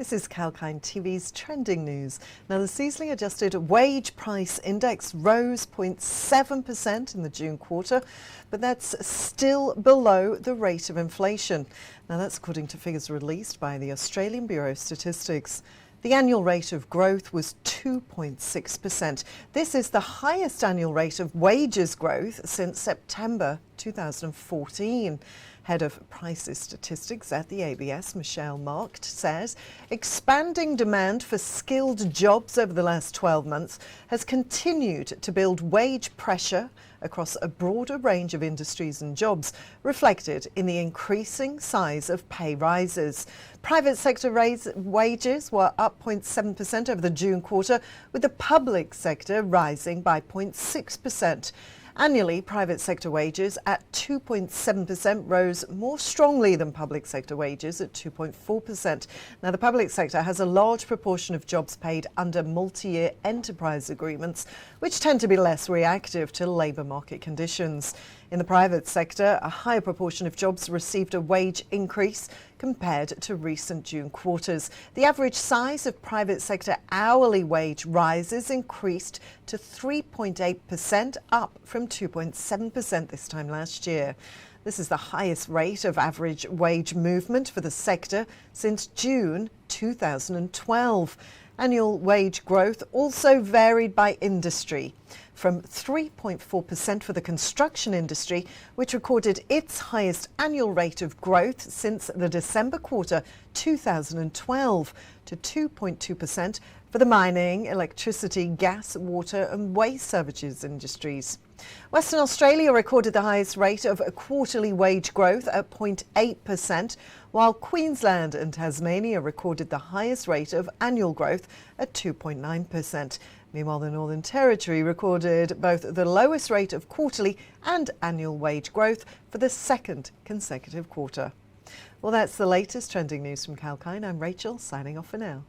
This is Kalkine TV's trending news. Now, the seasonally adjusted wage price index rose 0.7% in the June quarter, but that's still below the rate of inflation. Now, that's according to figures released by the Australian Bureau of Statistics. The annual rate of growth was 2.6%. This is the highest annual rate of wages growth since September 2014. Head of Prices Statistics at the ABS, Michelle Markt, says expanding demand for skilled jobs over the last 12 months has continued to build wage pressure across a broader range of industries and jobs, reflected in the increasing size of pay rises. Private sector wages were up 0.7% over the June quarter, with the public sector rising by 0.6%. Annually, private sector wages at 2.7% rose more strongly than public sector wages at 2.4%. Now, the public sector has a large proportion of jobs paid under multi-year enterprise agreements, which tend to be less reactive to labour market conditions. In the private sector, a higher proportion of jobs received a wage increase compared to recent June quarters. The average size of private sector hourly wage rises increased to 3.8%, up from 2.7% this time last year. This is the highest rate of average wage movement for the sector since June 2012. Annual wage growth also varied by industry, from 3.4% for the construction industry, which recorded its highest annual rate of growth since the December quarter 2012, to 2.2% for the mining, electricity, gas, water and waste services industries. Western Australia recorded the highest rate of quarterly wage growth at 0.8%, while Queensland and Tasmania recorded the highest rate of annual growth at 2.9%. Meanwhile, the Northern Territory recorded both the lowest rate of quarterly and annual wage growth for the second consecutive quarter. Well, that's the latest trending news from Kalkine. I'm Rachel, signing off for now.